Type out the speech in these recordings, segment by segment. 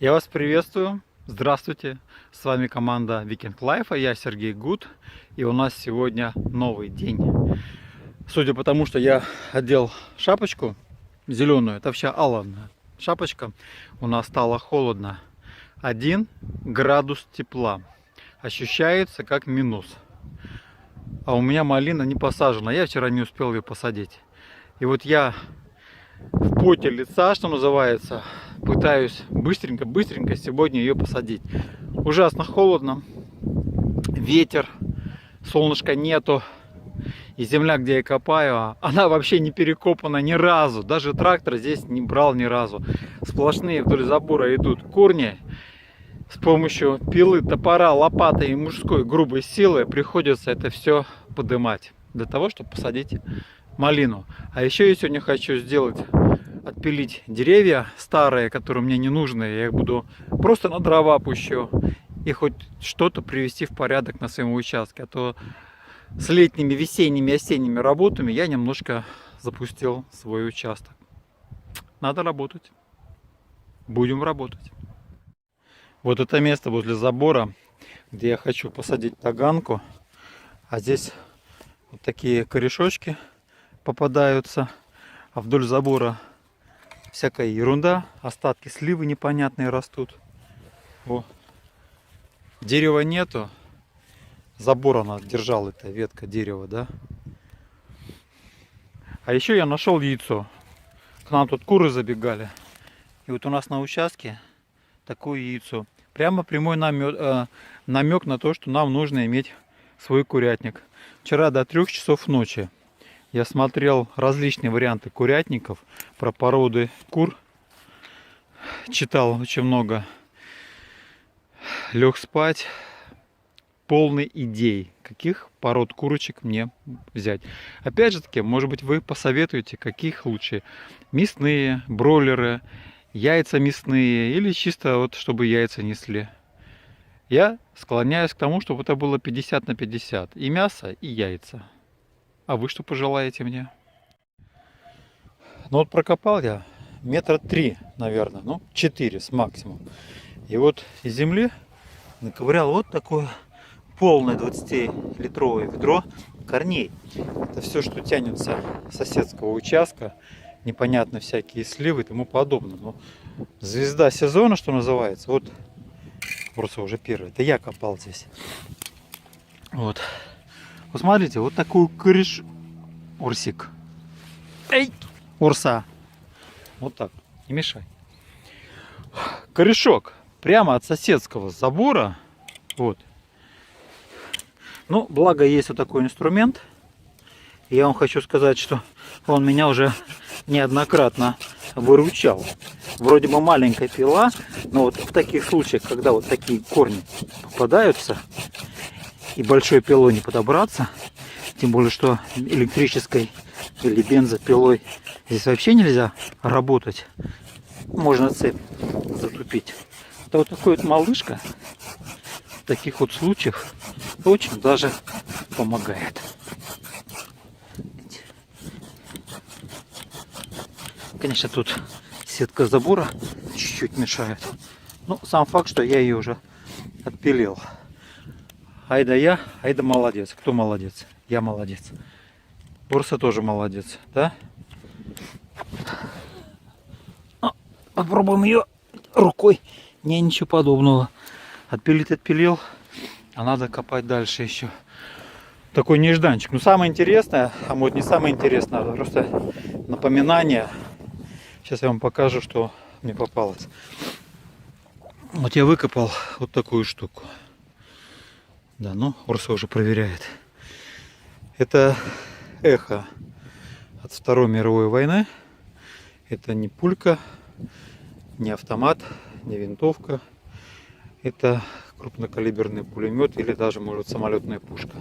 Я вас приветствую. Здравствуйте. С вами команда Weekend Life, я Сергей Гуд. И у нас сегодня новый день. Судя по тому, что я одел шапочку зеленую, это вообще алая шапочка, у нас стало холодно. 1 градус тепла. Ощущается как минус. А у меня малина не посажена. Я вчера не успел ее посадить. И вот я в поте лица, что называется, пытаюсь быстренько сегодня ее посадить. Ужасно холодно, ветер, солнышка нету, и земля, где я копаю, она вообще не перекопана ни разу. Даже трактор здесь не брал ни разу. Сплошные вдоль забора идут корни. С помощью пилы, топора, лопаты и мужской грубой силы приходится это все поднимать для того, чтобы посадить малину. А еще я сегодня хочу отпилить деревья старые, которые мне не нужны. Я их буду просто на дрова пущу и хоть что-то привести в порядок на своем участке. А то с летними, весенними, осенними работами я немножко запустил свой участок. Надо работать. Будем работать. Вот это место возле забора, где я хочу посадить таганку. А здесь вот такие корешочки попадаются. А вдоль забора всякая ерунда. Остатки сливы непонятные растут. О. Дерева нету. Забор она держала, эта ветка дерева, да. А еще я нашел яйцо. К нам тут куры забегали. И вот у нас на участке такое яйцо. Прямо прямой намек на то, что нам нужно иметь свой курятник. Вчера до 3 часов ночи я смотрел различные варианты курятников, про породы кур. Читал очень много. Лег спать полный идей, каких пород курочек мне взять. Опять же таки, может быть, вы посоветуете, каких лучше. Мясные, бройлеры, яйца мясные или чисто вот чтобы яйца несли. Я склоняюсь к тому, чтобы это было 50 на 50. И мясо, и яйца. А вы что пожелаете мне? Ну вот прокопал я 3 метра, наверное. Ну 4 с максимум. И вот из земли наковырял вот такое полное 20-литровое ведро корней. Это все, что тянется с соседского участка. Непонятно всякие сливы и тому подобное. Но звезда сезона, что называется, вот просто уже первый. Это я копал здесь. Вот. Посмотрите, вот такой урсик. Эй, урса. Вот так, не мешай. Корешок прямо от соседского забора. Вот. Ну, благо есть вот такой инструмент. И я вам хочу сказать, что он меня уже неоднократно выручал. Вроде бы маленькая пила, но вот в таких случаях, когда вот такие корни попадаются и большой пилой не подобраться, тем более что электрической или бензопилой здесь вообще нельзя работать, можно цепь затупить, то вот такой вот малышка в таких вот случаях очень даже помогает. Конечно, тут сетка забора чуть-чуть мешает. Но сам факт, что я ее уже отпилил. Айда я, айда молодец. Кто молодец? Я молодец. Урса тоже молодец, да? Попробуем ее рукой. Не, ничего подобного. Отпилить отпилил. А надо копать дальше еще. Такой нежданчик. Ну, самое интересное, а может не самое интересное, а просто напоминание. Сейчас я вам покажу, что мне попалось. Вот я выкопал вот такую штуку. Да, ну, Урса уже проверяет. Это эхо от Второй мировой войны. Это не пулька, не автомат, не винтовка. Это крупнокалиберный пулемет или даже, может, самолетная пушка.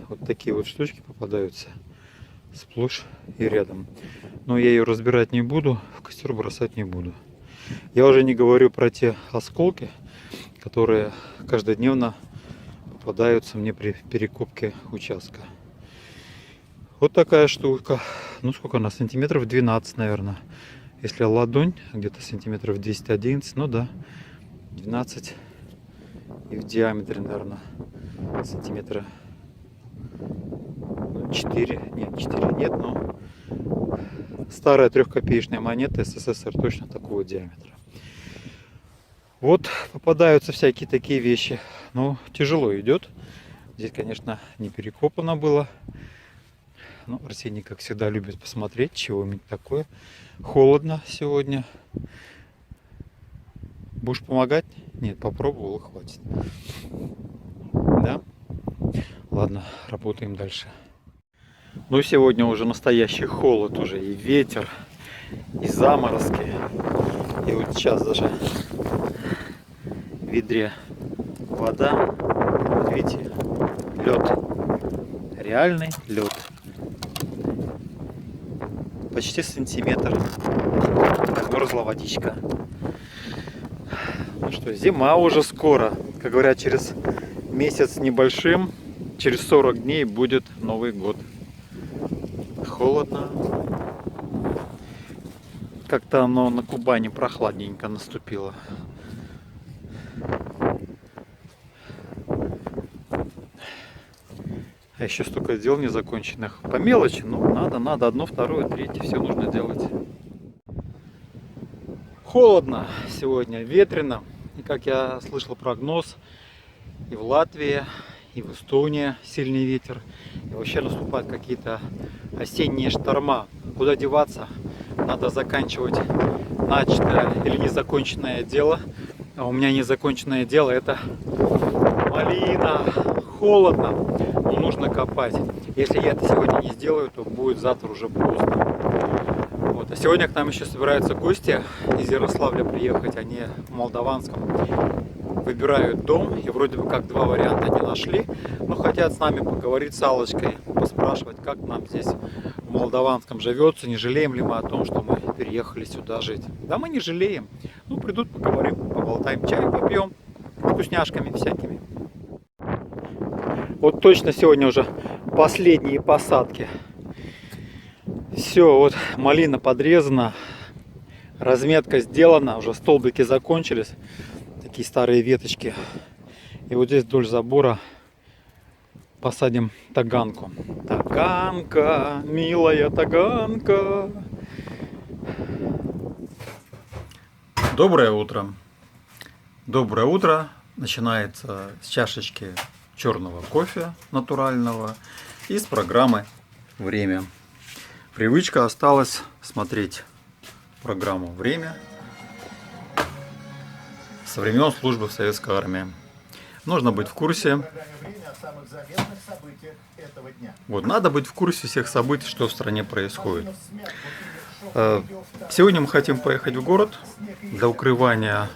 Вот такие вот штучки попадаются сплошь и рядом. Но я ее разбирать не буду, в костер бросать не буду. Я уже не говорю про те осколки, которые каждодневно попадаются мне при перекопке участка. Вот такая штука. Ну сколько она? Сантиметров 12, наверное. Если ладонь, где-то сантиметров 10-11, ну да, 12. И в диаметре, наверное, сантиметра 4. Нет, 4 нет, но старая трехкопеечная монета СССР точно такого диаметра. Вот попадаются всякие такие вещи. Но тяжело идет. Здесь, конечно, не перекопано было. Но Арсений, как всегда, любит посмотреть, чего-нибудь такое. Холодно сегодня. Будешь помогать? Нет, попробовал и хватит. Да? Ладно, работаем дальше. Ну, сегодня уже настоящий холод, уже и ветер, и заморозки. И вот сейчас даже в ведре вода. Вот видите, лед. Реальный лед. Почти сантиметр. Мерзла водичка. Ну что, зима уже скоро. Как говорят, через месяц с небольшим, через 40 дней будет Новый год. Холодно. Как-то оно на Кубани прохладненько наступило. А еще столько дел незаконченных. По мелочи, ну надо. Одно, второе, третье. Все нужно делать. Холодно сегодня, ветрено. И как я слышал прогноз, и в Латвии, и в Эстонии сильный ветер. И вообще наступают какие-то осенние шторма. Куда деваться? Надо заканчивать начатое или незаконченное дело. А у меня незаконченное дело — это малина. Холодно, но нужно копать. Если я это сегодня не сделаю, то будет завтра уже поздно. Вот. А сегодня к нам еще собираются гости из Ярославля приехать. Они в Молдаванском выбирают дом. И вроде бы как два варианта не нашли. Но хотят с нами поговорить с Аллочкой, поспрашивать, как нам здесь в Молдаванском живется. Не жалеем ли мы о том, что мы переехали сюда жить. Да мы не жалеем. Ну, придут, поговорим, поболтаем, чай попьем, вкусняшками всякими. Вот точно сегодня уже последние посадки. Все, вот малина подрезана, разметка сделана, уже столбики закончились, такие старые веточки. И вот здесь вдоль забора посадим таганку. Таганка, милая таганка. Доброе утро. Доброе утро. Начинается с чашечки черного кофе натурального и с программы «Время». Привычка осталась смотреть программу «Время» со времен службы в Советской армии. Нужно быть в курсе. Вот, надо быть в курсе всех событий, что в стране происходит. Сегодня мы хотим поехать в город для укрывания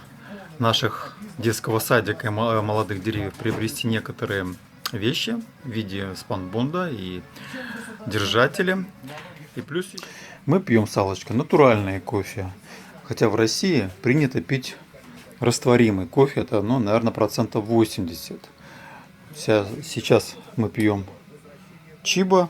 наших детского садика и молодых деревьев, приобрести некоторые вещи в виде спанбонда и держателя. И плюс мы пьем с Аллочкой натуральное кофе. Хотя в России принято пить растворимый кофе. Это, ну, наверное, 80%. Сейчас мы пьем Чибо.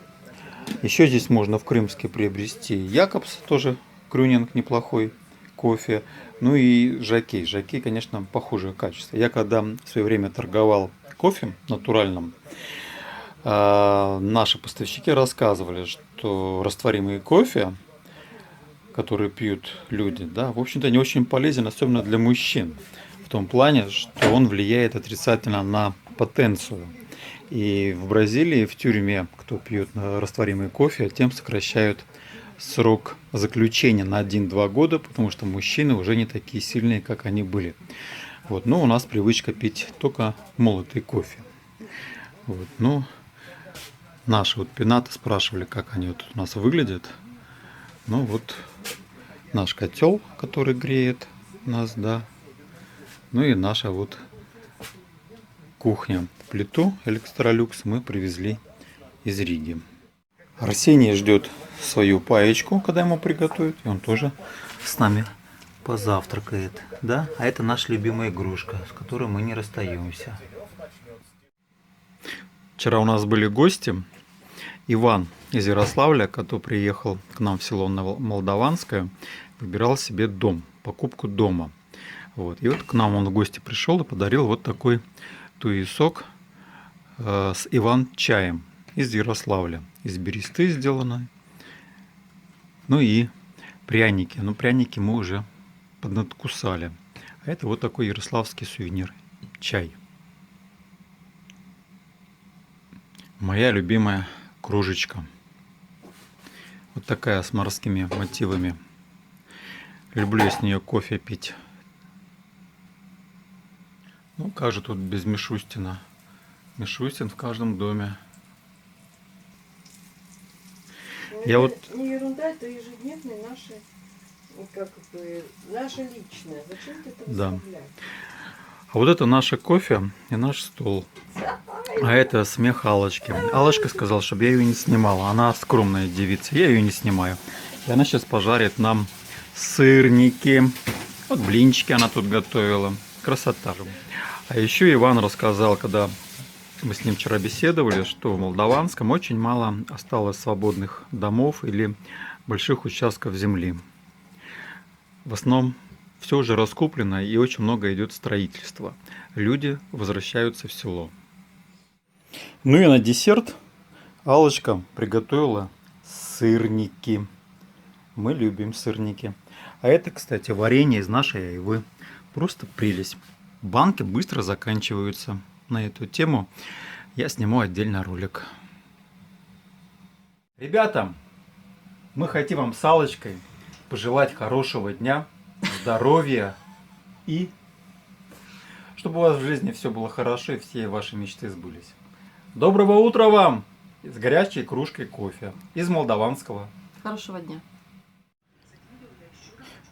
Еще здесь можно в Крымске приобрести Якобс, тоже крюнинг неплохой кофе. Ну и Жокей. Жокей, конечно, похожее качество. Я когда в свое время торговал кофе натуральным, наши поставщики рассказывали, что растворимый кофе, который пьют люди, да, в общем-то не очень полезен, особенно для мужчин. В том плане, что он влияет отрицательно на потенцию. И в Бразилии, в тюрьме, кто пьет растворимый кофе, тем сокращают срок заключения на 1-2 года, потому что мужчины уже не такие сильные, как они были. Вот. Но у нас привычка пить только молотый кофе. Вот. Ну, наши вот пенаты спрашивали, как они вот у нас выглядят. Ну вот наш котел, который греет нас, да. Ну и наша вот кухня. Плиту Электролюкс мы привезли из Риги. Арсений ждет свою паечку, когда ему приготовят. И он тоже с нами позавтракает. Да? А это наша любимая игрушка, с которой мы не расстаемся. Вчера у нас были гости. Иван из Ярославля, который приехал к нам в село Молдаванское. выбирал себе дом, покупку дома. Вот. И вот к нам он в гости пришел и подарил вот такой туесок с иван-чаем из Ярославля. Из бересты сделано. Ну и пряники. Но пряники мы уже поднадкусали. А это вот такой ярославский сувенир. Чай. Моя любимая кружечка. Вот такая с морскими мотивами. Люблю я с нее кофе пить. Ну как же тут без Мишустина? Мишустин в каждом доме. Ну, Я вот... Не ерунда, это ежедневные наши, как бы, наше личное. Зачем ты это выставляешь? А вот это наше кофе и наш стол. А это смех Аллочки. Аллочка сказала, чтобы я ее не снимала. Она скромная девица, я ее не снимаю. И она сейчас пожарит нам сырники. Вот блинчики она тут готовила. Красота. А еще Иван рассказал, когда мы с ним вчера беседовали, что в Молдаванском очень мало осталось свободных домов или больших участков земли. В основном все уже раскуплено и очень много идет строительства. Люди возвращаются в село. Ну и на десерт Аллочка приготовила сырники. Мы любим сырники. А это, кстати, варенье из нашей айвы. Просто прелесть. Банки быстро заканчиваются. На эту тему я сниму отдельно ролик. Ребята, мы хотим вам с Аллочкой пожелать хорошего дня, здоровья и чтобы у вас в жизни все было хорошо и все ваши мечты сбылись. Доброго утра вам! С горячей кружкой кофе из молдаванского. Хорошего дня.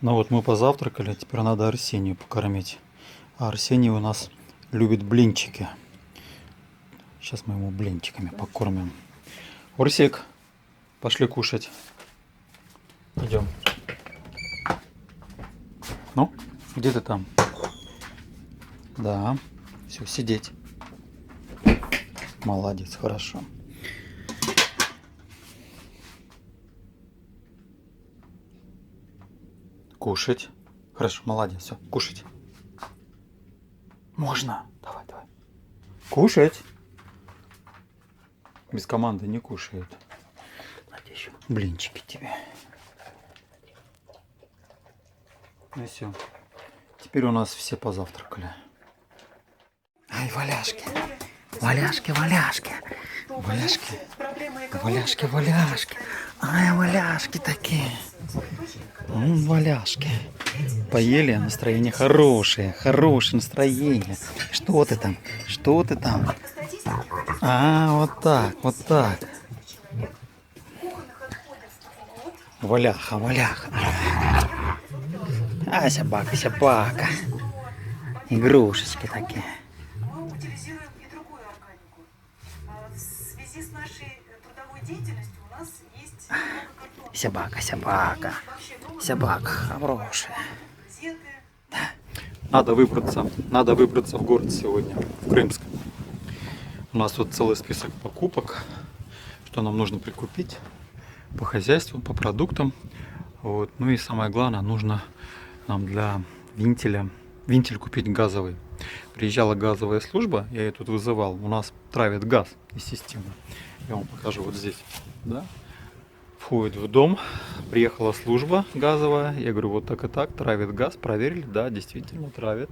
Ну вот мы позавтракали, теперь надо Арсению покормить. А Арсений у нас любит блинчики. Сейчас мы ему блинчиками покормим. Урсик, пошли кушать. Идем. Ну, где ты там? Да, все, сидеть. Молодец, хорошо. Кушать. Хорошо, молодец, все, кушать. Можно. Давай, давай. Кушать. Без команды не кушают. Надо еще блинчики тебе. Ну и все. Теперь у нас все позавтракали. Ай, валяшки. Валяшки, валяшки. Валяшки. Валяшки, валяшки. Ай, валяшки такие. Валяшки. Поели, настроение хорошее. Хорошее настроение. Что ты там? Что ты там? А, вот так, вот так. Валяха, валяха. А, собака, собака. Игрушечки такие. Мы утилизируем и другую органику. В связи с нашей трудовой деятельностью у нас есть много картона. Собака, собака. Собака хорошая. Газеты. Надо выбраться в город сегодня, в Крымск. У нас вот целый список покупок, что нам нужно прикупить по хозяйству, по продуктам. Вот. Ну и самое главное, нужно нам для вентиль купить газовый. Приезжала газовая служба, я ее тут вызывал. У нас травят газ из системы. Я вам покажу вот здесь. Да? Входит в дом, приехала служба газовая. Я говорю, вот так и так, травит газ. Проверили, да, действительно травит.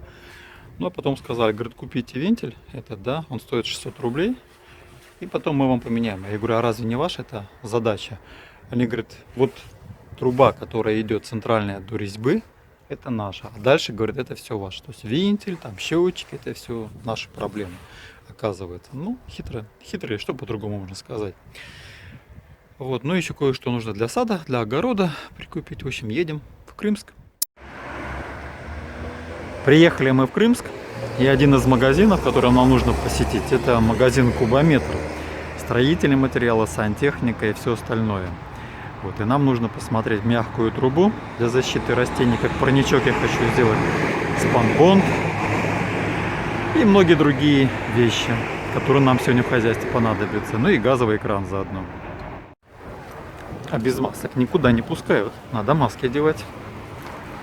Ну а потом сказали, говорит, купите вентиль. Этот, да, он стоит 600 рублей. И потом мы вам поменяем. Я говорю, а разве не ваша это задача? Они говорят, вот труба, которая идет центральная до резьбы, это наша. А дальше, говорят, это все ваше. То есть вентиль, там счетчики, это все наши проблемы, оказывается. Ну, хитрые, что по-другому можно сказать. Вот, ну еще кое-что нужно для сада, для огорода прикупить. В общем, едем в Крымск. Приехали мы в Крымск. И один из магазинов, который нам нужно посетить, это магазин Кубометр. Строительные материалы, сантехника и все остальное. Вот, и нам нужно посмотреть мягкую трубу для защиты растений, как парничок я хочу сделать, спанбонд и многие другие вещи, которые нам сегодня в хозяйстве понадобятся. Ну и газовый кран заодно. А без масок никуда не пускают, надо маски одевать.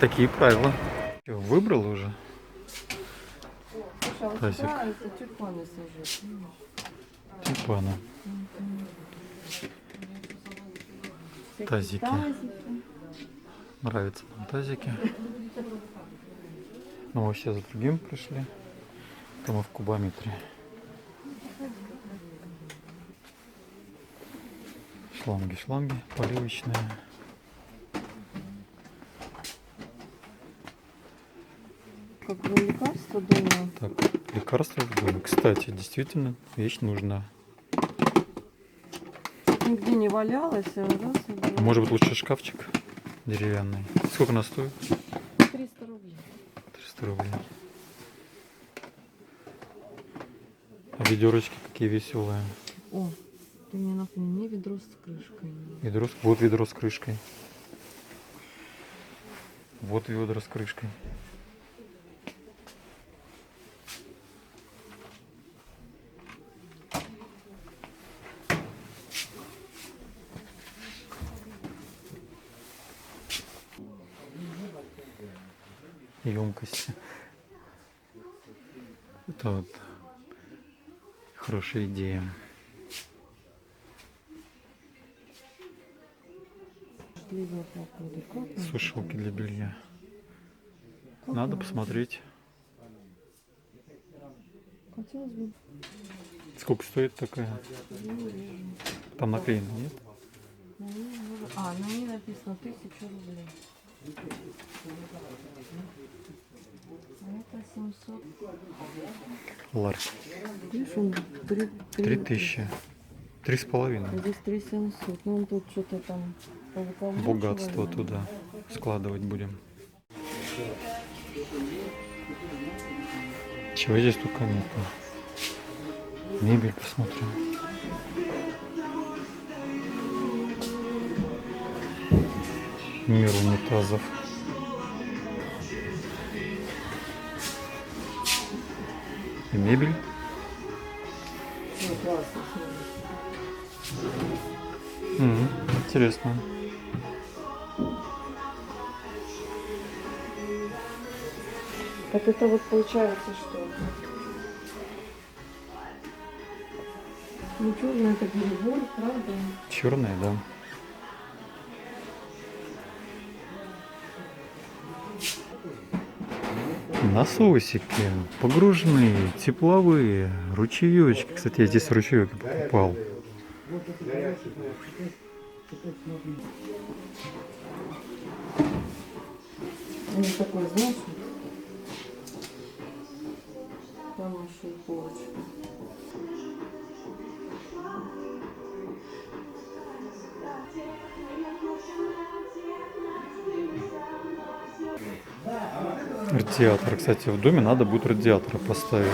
Такие правила. Всё, выбрал уже? Слушай, а вот Тазик. нравится тюльпаны сажать, видишь? Тюльпаны. Всякие Тазики. тазики. Нравятся нам тазики. Ну, мы сейчас за другим пришли. То мы в кубометре. Шланги, поливочные. Как бы лекарство дома. Так, лекарства в доме. Кстати, действительно, вещь нужна. Нигде не валялась, а раз и было. Может быть, лучше шкафчик деревянный. Сколько она стоит? 300 рублей. 300 рублей. А ведерочки какие веселые. О, ты мне напомни, мне ведро с крышкой. Ведро, вот ведро с крышкой. Вот ведро с крышкой. Емкости. Это вот хорошая идея. Дождливая погода. Как нам Сушилки для белья. Как Надо нам посмотреть, Хотелось бы. сколько стоит такая. Не вижу. Там наклеено, нет? На ней может- А, на ней написано 1000 рублей. А это 700. Ларь. Видишь, он 3000. 3,5. Здесь 3700. Ну, он тут что-то там повыколачивали. Богатство туда складывать будем. Чего здесь только нету. Мебель посмотрим. Мир унитазов. И мебель. Ну, классно. Интересно. Так это вот получается что? Ну, черный это перебор, правда? Черная, да. Насосики погружные, тепловые, ручеечки. Кстати, я здесь ручеек покупал. Он такой, знаешь, там еще и полочка. Радиатор. Кстати, в доме надо будет радиатор поставить.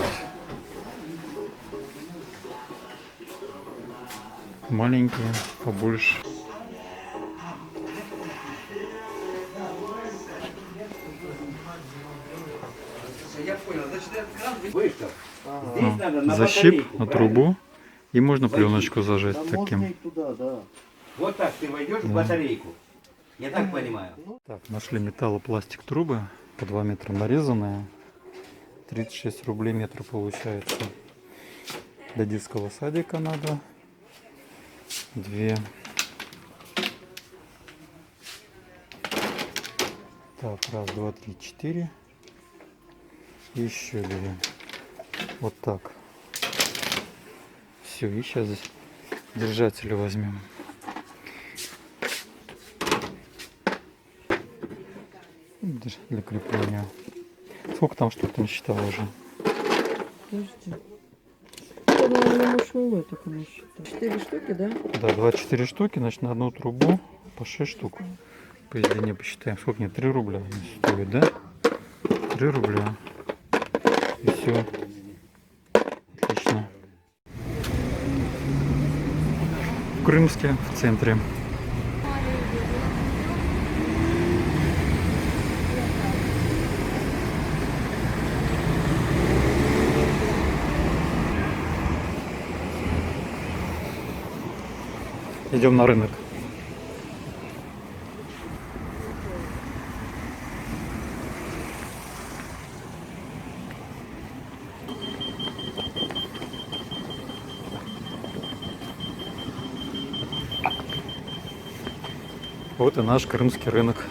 Маленькие, побольше. Я понял, значит, этот кран выставь. Здесь надо на Защип батарейку, на правильно? трубу. И можно Защип. пленочку зажать Да можно таким. и туда, да. Вот так ты войдешь в батарейку. Я так понимаю. Так, нашли металлопластик трубы по 2 метра нарезанные. 36 рублей метр получается. Для детского садика надо. 2. Так, раз, два, три, 4. И еще 2. Вот так. Все, и сейчас здесь держатели возьмем. Для крепления. Сколько там штук ты насчитал уже? Подожди. Это, наверное, мышелой только насчитал. 4 штуки, да? Да, 24 штуки, значит, на одну трубу по 6 штук. По длине посчитаем. Сколько нет? 3 рубля стоит, да? 3 рубля. И все. Отлично. В Крымске, в центре. Идем на рынок. Вот и наш крымский рынок.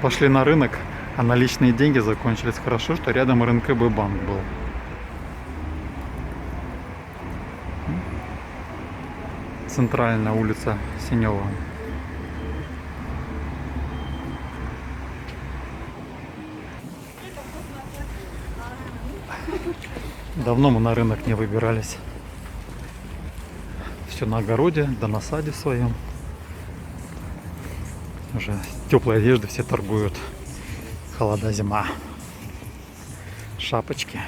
Пошли на рынок, а наличные деньги закончились. Хорошо, что рядом РНКБ банк был. Центральная улица Синева. Давно мы на рынок не выбирались. Все на огороде, да на саде своем. Уже теплой одежды все торгуют. Холода, зима. Шапочки.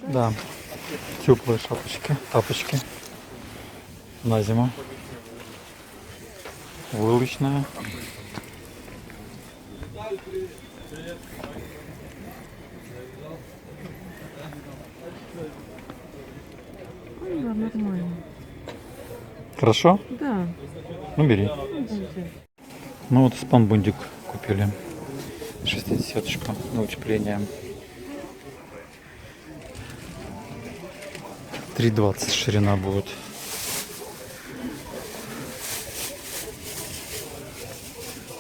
Да, теплые шапочки, тапочки на зиму. Вылочная. Да, нормально. Хорошо? Да. Ну бери. Ну вот спанбундик купили. 60-очку на утепление. 3,20 ширина будет.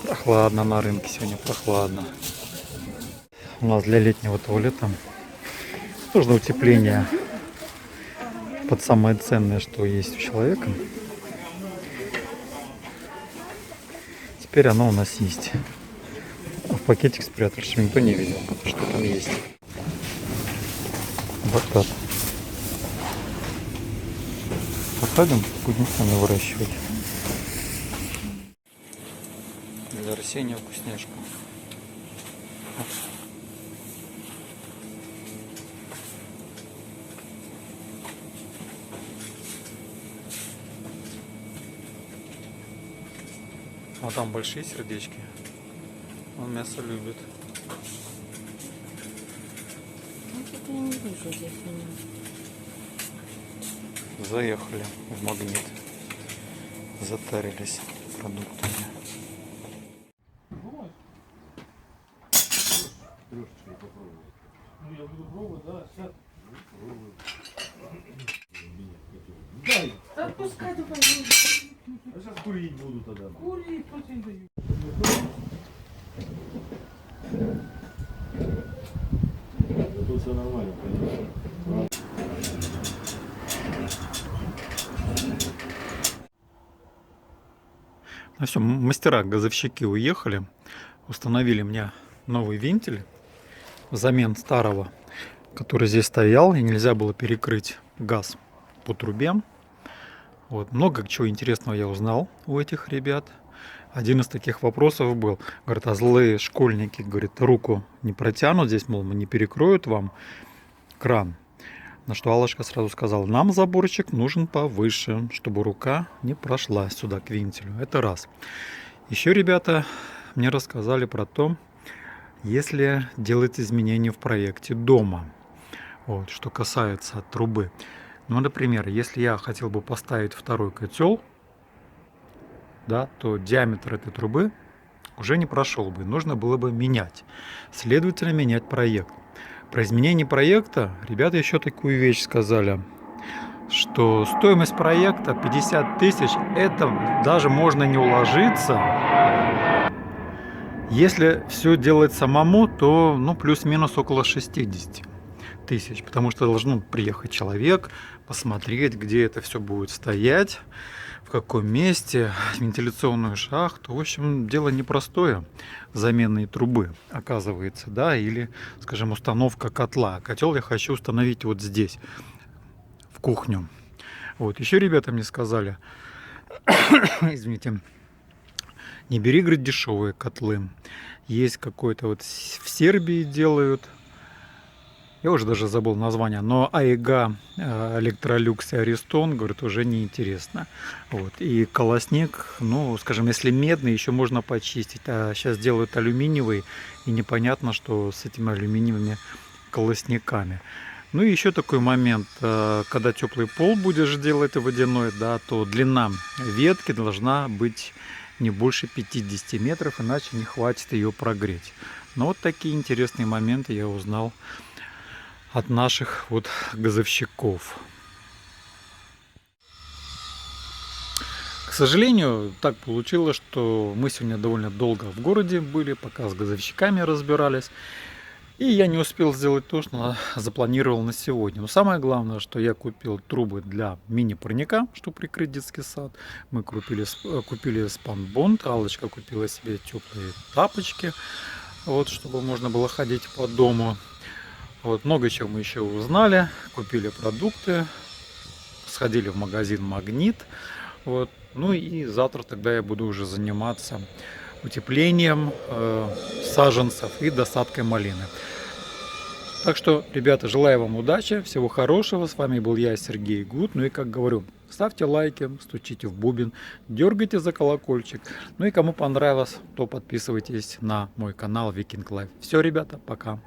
Прохладно на рынке сегодня, прохладно. У нас для летнего туалета нужно утепление под самое ценное, что есть у человека. Теперь оно у нас есть. В пакетик спрятали, чтобы никто не видел, что там есть. Вот так. Посадим, будем сами выращивать. Для Арсения вкусняшка. А там большие сердечки. Он мясо любит. Ну, что-то я не вижу здесь. Заехали в Магнит. Затарились продуктами. Я буду пробовать, да, сейчас. Дай. Да пускай давай. А сейчас курить буду тогда. Курить, очень даю. Тут все нормально, конечно. Ну все, мастера-газовщики уехали. Установили мне новый вентиль взамен старого, который здесь стоял, и нельзя было перекрыть газ по трубе. Вот. Много чего интересного я узнал у этих ребят. Один из таких вопросов был, говорит, а злые школьники, говорит, руку не протянут здесь, мол, не перекроют вам кран. На что Аллочка сразу сказала, нам заборчик нужен повыше, чтобы рука не прошла сюда к вентилю. Это раз. Еще ребята мне рассказали про то, если делать изменения в проекте дома, вот, что касается трубы. Ну, например, если я хотел бы поставить второй котел, да, то диаметр этой трубы уже не прошел бы, нужно было бы менять. Следовательно, менять проект. Про изменение проекта ребята еще такую вещь сказали, что стоимость проекта 50 тысяч, это даже можно не уложиться. Если все делать самому, то ну, плюс-минус около 60 тысяч, потому что должен приехать человек, посмотреть, где это все будет стоять, в каком месте, вентиляционную шахту. В общем, дело непростое, замены трубы, оказывается, да, или, скажем, установка котла. Котел я хочу установить вот здесь, в кухню. Вот, еще ребята мне сказали, извините, не бери, говорит, дешевые котлы. Есть какой-то вот в Сербии делают. Я уже даже забыл название. Но Айга, Электролюкс и Аристон, говорит, уже неинтересно. Вот. И колосник, ну, скажем, если медный, еще можно почистить. А сейчас делают алюминиевый. И непонятно, что с этими алюминиевыми колосниками. Ну и еще такой момент. Когда теплый пол будешь делать водяной, да, то длина ветки должна быть не больше 50 метров, иначе не хватит ее прогреть. Но вот такие интересные моменты я узнал от наших вот газовщиков. К сожалению, так получилось, что мы сегодня довольно долго в городе были, пока с газовщиками разбирались. И я не успел сделать то, что запланировал на сегодня. Но самое главное, что я купил трубы для мини-парника, чтобы прикрыть детский сад. Мы купили спанбонд, Аллочка купила себе теплые тапочки, вот, чтобы можно было ходить по дому. Вот, много чего мы еще узнали, купили продукты, сходили в магазин «Магнит». Вот. Ну и завтра тогда я буду уже заниматься утеплением саженцев и досадкой малины. Так что, ребята, желаю вам удачи, всего хорошего. С вами был я, Сергей Гуд. Ну и как говорю, ставьте лайки, стучите в бубен, дергайте за колокольчик. Ну и кому понравилось, то подписывайтесь на мой канал Viking Life. Все, ребята, пока.